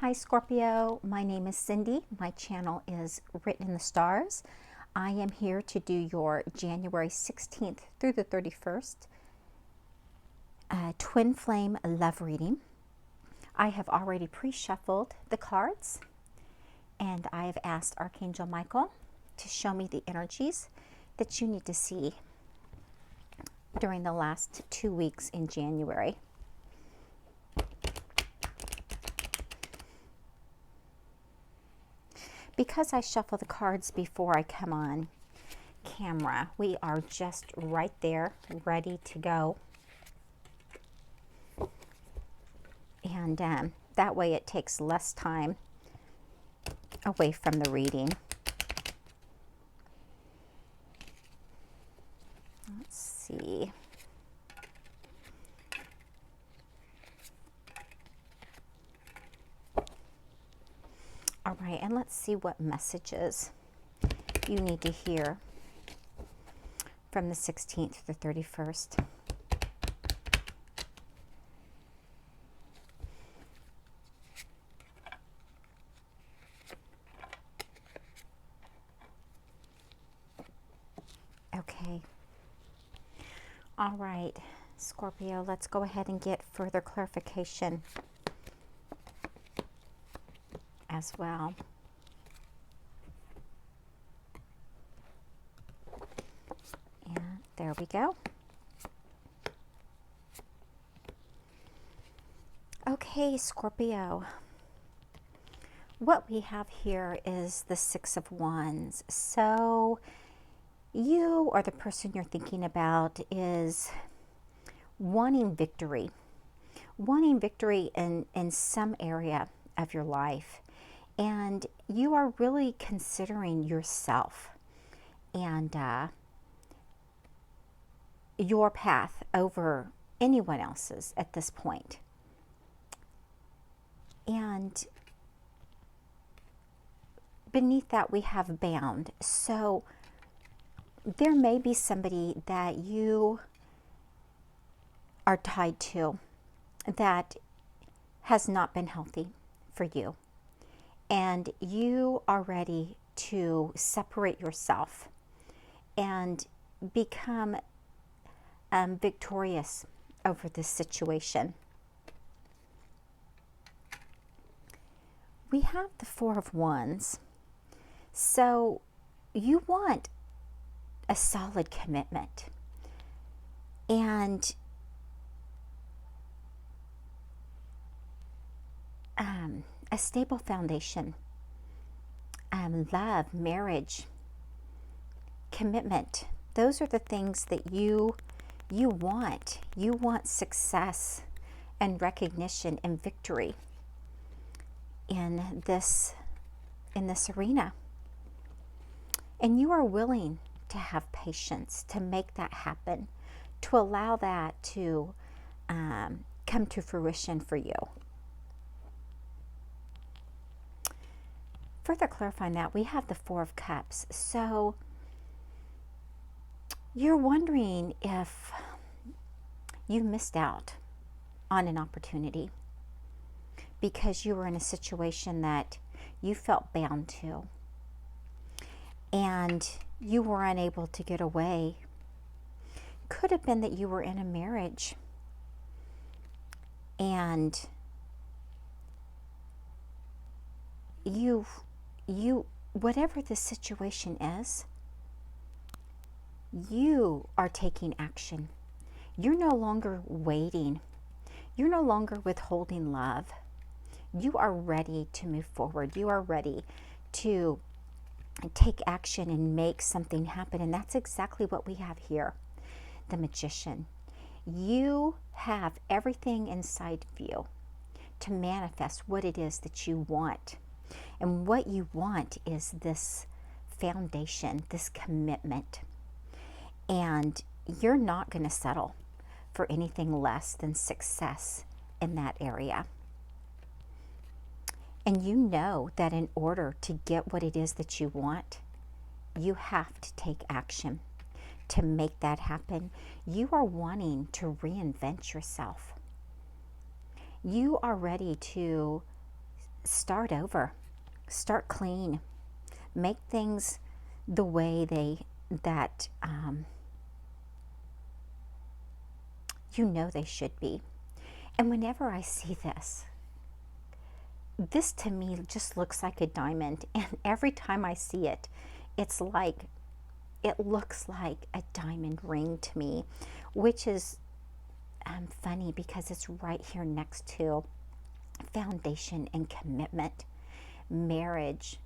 Hi Scorpio, my name is Cindy. My channel is Written in the Stars. I am here to do your January 16th through the 31st Twin Flame Love Reading. I have already pre-shuffled the cards and I have asked Archangel Michael to show me the energies that you need to see during the last 2 weeks in January. Because I shuffle the cards before I come on camera, we are just right there, ready to go. And that way it takes less time away from the reading. Let's see. All right, and let's see what messages you need to hear from the 16th to the 31st. Okay. All right, Scorpio, let's go ahead and get further clarification as well. And there we go. Okay, Scorpio. What we have here is the Six of Wands. So you, or the person you're thinking about, is wanting victory in some area of your life. And you are really considering yourself and your path over anyone else's at this point. And beneath that we have bound. So there may be somebody that you are tied to that has not been healthy for you. And you are ready to separate yourself and become victorious over this situation. We have the Four of Wands. So you want a solid commitment and a stable foundation, love, marriage, commitment. Those are the things that you want. You want success and recognition and victory in this arena. And you are willing to have patience to make that happen, to allow that to come to fruition for you. Further clarifying that, we have the Four of Cups. So you're wondering if you missed out on an opportunity because you were in a situation that you felt bound to and you were unable to get away. Could have been that you were in a marriage and you whatever the situation is, you are taking action. You're no longer waiting. You're no longer withholding love. You are ready to move forward. You are ready to take action and make something happen. And that's exactly what we have here. The Magician. You have everything inside of you to manifest what it is that you want. And what you want is this foundation, this commitment. And you're not going to settle for anything less than success in that area. And you know that in order to get what it is that you want, you have to take action to make that happen. You are wanting to reinvent yourself. You are ready to start over, start clean, make things the way that you know they should be. And whenever I see this to me just looks like a diamond. And every time I see it, it's like, it looks like a diamond ring to me, which is funny because it's right here next to foundation and commitment, marriage,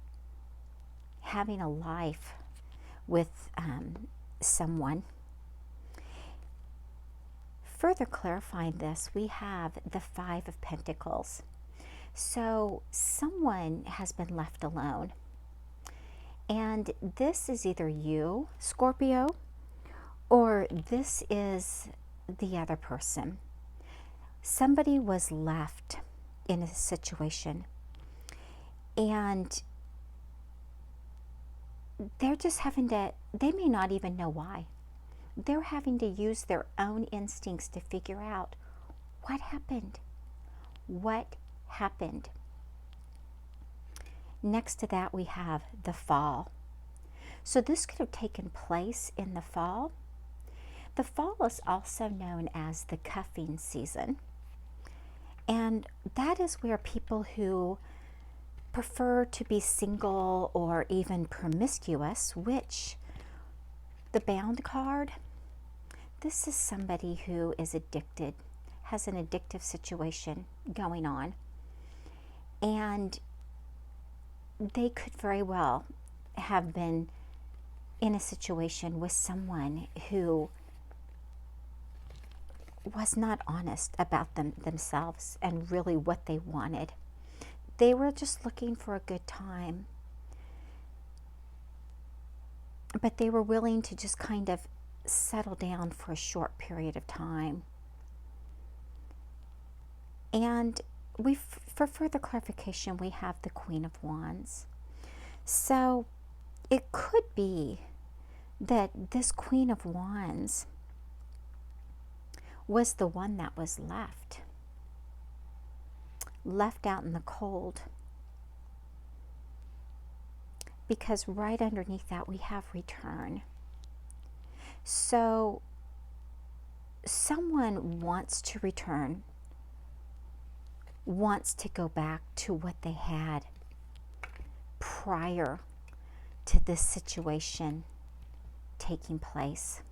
having a life with someone. Further clarifying this, we have the Five of Pentacles. So someone has been left alone. And this is either you, Scorpio, or this is the other person. Somebody was left in a situation, and they're just having to, they may not even know why. They're having to use their own instincts to figure out what happened. What happened? Next to that, we have the fall. So this could have taken place in the fall. The fall is also known as the cuffing season. And that is where people who prefer to be single or even promiscuous, which the Bound card, this is somebody who is addicted, has an addictive situation going on. And they could very well have been in a situation with someone who was not honest about themselves and really what they wanted. They were just looking for a good time, but they were willing to just kind of settle down for a short period of time. And for further clarification, we have the Queen of Wands. So it could be that this Queen of Wands was the one that was left out in the cold. Because right underneath that we have return. So someone wants to return, wants to go back to what they had prior to this situation taking place.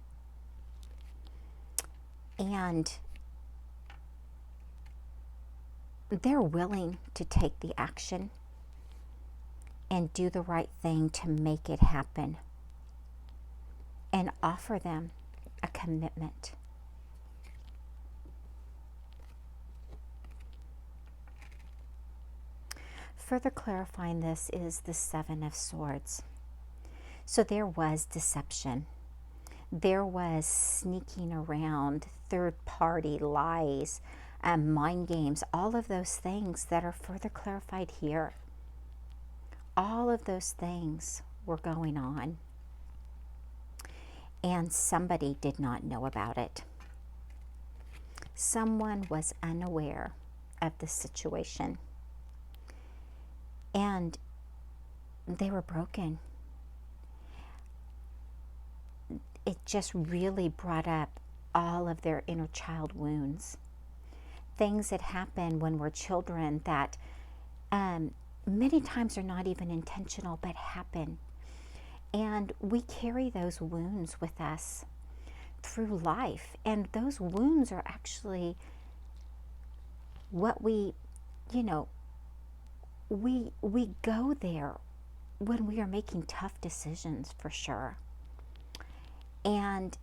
And they're willing to take the action and do the right thing to make it happen and offer them a commitment. Further clarifying this is the Seven of Swords. So there was deception. There was sneaking around, third-party lies, mind games, all of those things that are further clarified here. All of those things were going on, and somebody did not know about it. Someone was unaware of the situation, and they were broken. It just really brought up all of their inner child wounds. Things that happen when we're children that many times are not even intentional but happen. And we carry those wounds with us through life. And those wounds are actually what we go there when we are making tough decisions, for sure. And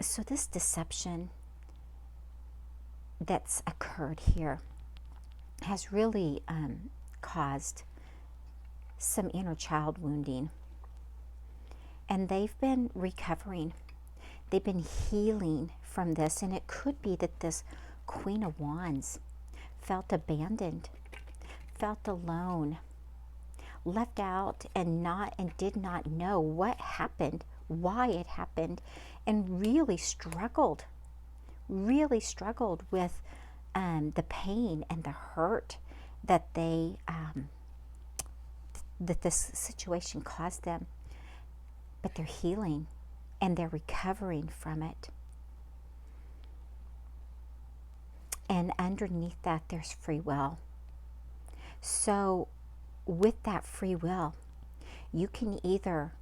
so this deception that's occurred here has really caused some inner child wounding. And they've been recovering. They've been healing from this. And it could be that this Queen of Wands felt abandoned, felt alone, left out, and did not know what happened, why it happened, and really struggled with the pain and the hurt that that this situation caused them, but they're healing and they're recovering from it. And underneath that, there's free will. So with that free will, you can either,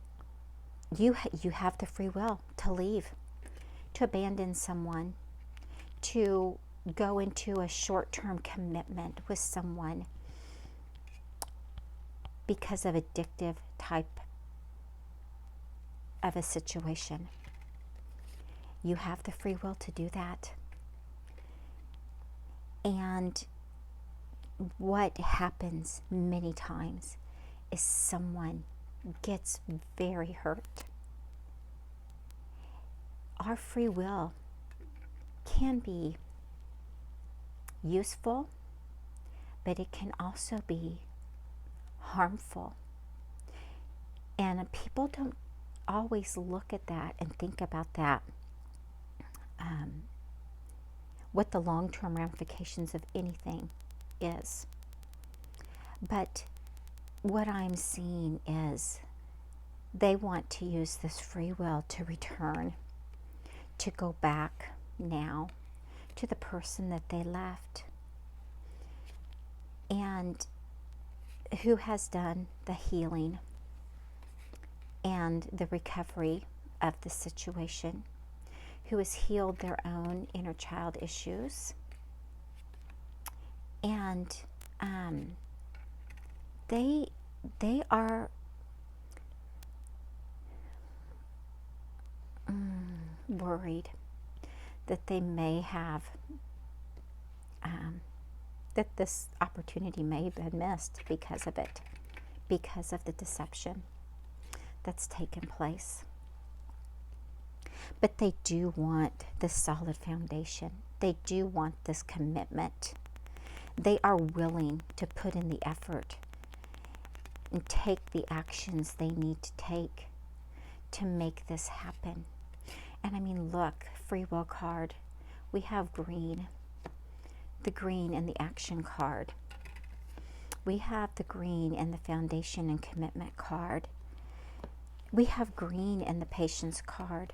you have the free will to leave, to abandon someone, to go into a short-term commitment with someone because of addictive type of a situation. You have the free will to do that. And what happens many times is someone gets very hurt. Our free will can be useful, but it can also be harmful. And people don't always look at that and think about that, what the long-term ramifications of anything is. But what I'm seeing is they want to use this free will to return, to go back now to the person that they left, and who has done the healing and the recovery of the situation, who has healed their own inner child issues. And they are worried that they may have, that this opportunity may have been missed because of it, because of the deception that's taken place. But they do want this solid foundation. They do want this commitment. They are willing to put in the effort and take the actions they need to take to make this happen. And I mean, look, free will card. We have green, the green and the action card. We have the green and the foundation and commitment card. We have green and the patience card.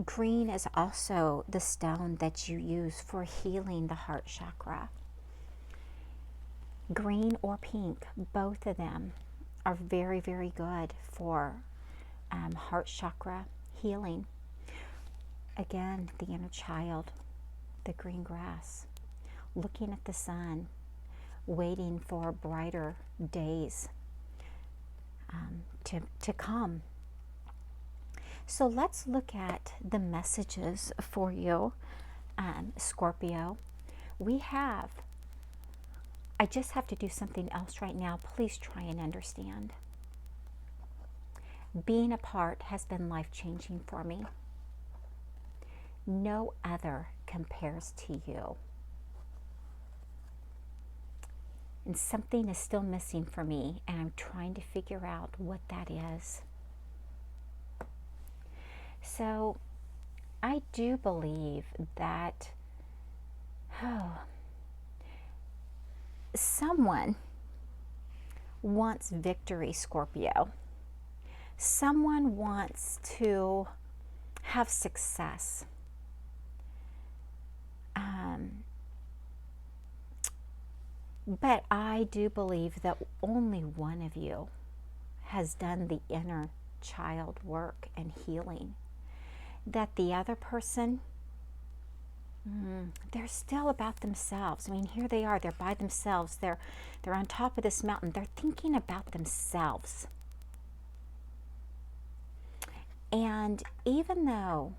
Green is also the stone that you use for healing the heart chakra. Green or pink, both of them are very, very good for heart chakra healing. Again, the inner child, the green grass, looking at the sun, waiting for brighter days to come. So let's look at the messages for you, Scorpio. I just have to do something else right now. Please try and understand. Being apart has been life-changing for me. No other compares to you. And something is still missing for me, and I'm trying to figure out what that is. So I do believe that someone wants victory, Scorpio. Someone wants to have success. But I do believe that only one of you has done the inner child work and healing. That the other person, they're still about themselves. I mean, here they are, they're by themselves. They're on top of this mountain. They're thinking about themselves. And even though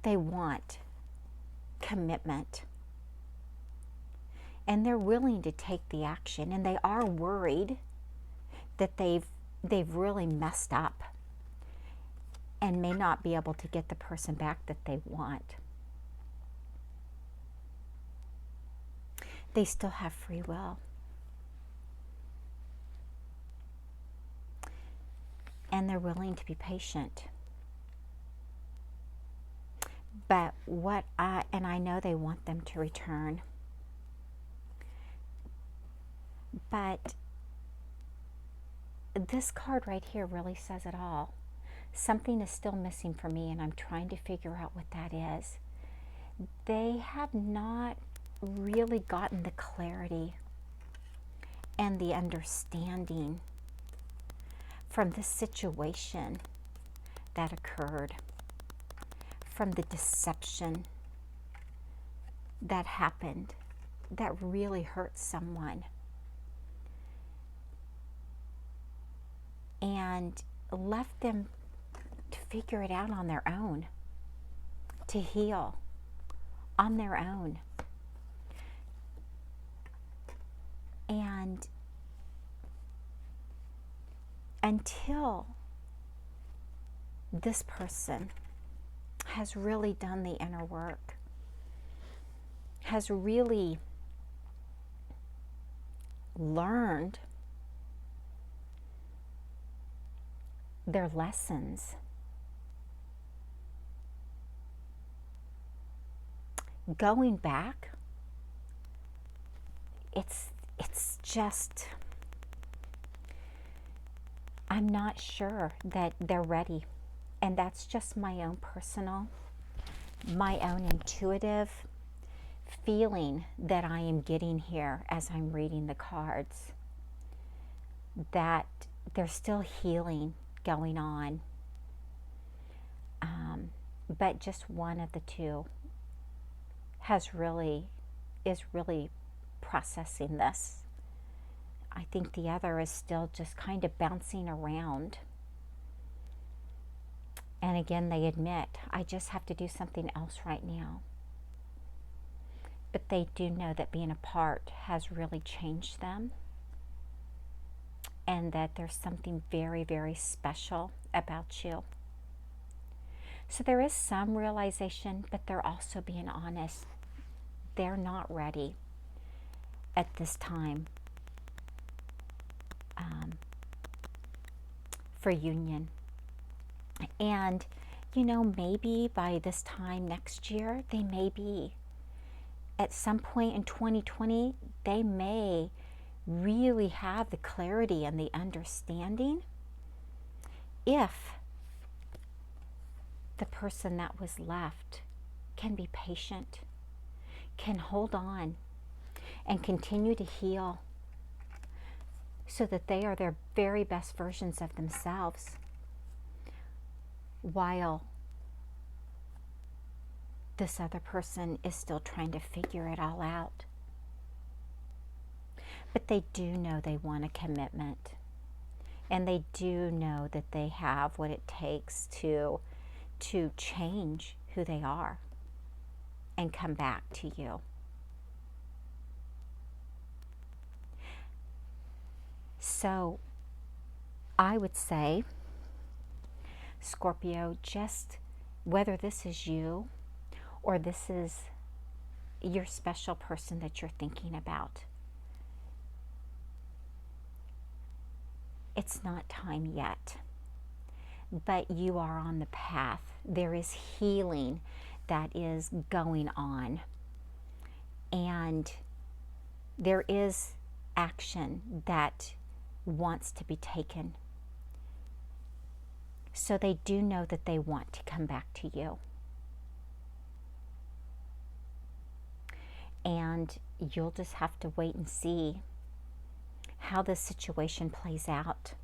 they want commitment, and they're willing to take the action, and they are worried that they've really messed up and may not be able to get the person back that they want, they still have free will. And they're willing to be patient. But and I know they want them to return, but this card right here really says it all. Something is still missing for me, and I'm trying to figure out what that is. They have not really gotten the clarity and the understanding from the situation that occurred, from the deception that happened that really hurt someone, and left them to figure it out on their own, to heal on their own. And until this person has really done the inner work, has really learned their lessons, going back, it's just, I'm not sure that they're ready. And that's just my own personal, my own intuitive feeling that I am getting here as I'm reading the cards, that there's still healing going on. But just one of the two is really processing this. I think the other is still just kind of bouncing around. And again, they admit, I just have to do something else right now. But they do know that being apart has really changed them, and that there's something very, very special about you. So there is some realization, but they're also being honest. They're not ready at this time for union. And, you know, maybe by this time next year, they may be. At some point in 2020, they may really have the clarity and the understanding if the person that was left can be patient, can hold on, and continue to heal so that they are their very best versions of themselves, while this other person is still trying to figure it all out. But they do know they want a commitment, and they do know that they have what it takes to change who they are and come back to you. So I would say, Scorpio, just whether this is you or this is your special person that you're thinking about, it's not time yet, but you are on the path. There is healing that is going on, and there is action that wants to be taken. So they do know that they want to come back to you. And you'll just have to wait and see how this situation plays out.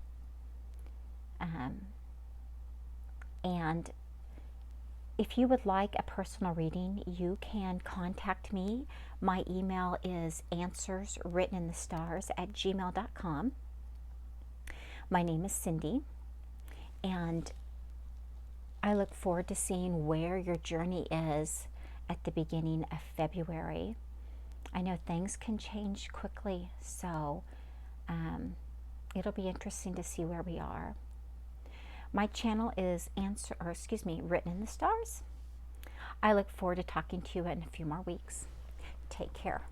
And if you would like a personal reading, you can contact me. My email is answerswritteninthestars@gmail.com. My name is Cindy, and I look forward to seeing where your journey is at the beginning of February. I know things can change quickly, so it'll be interesting to see where we are. My channel is Written in the Stars. I look forward to talking to you in a few more weeks. Take care.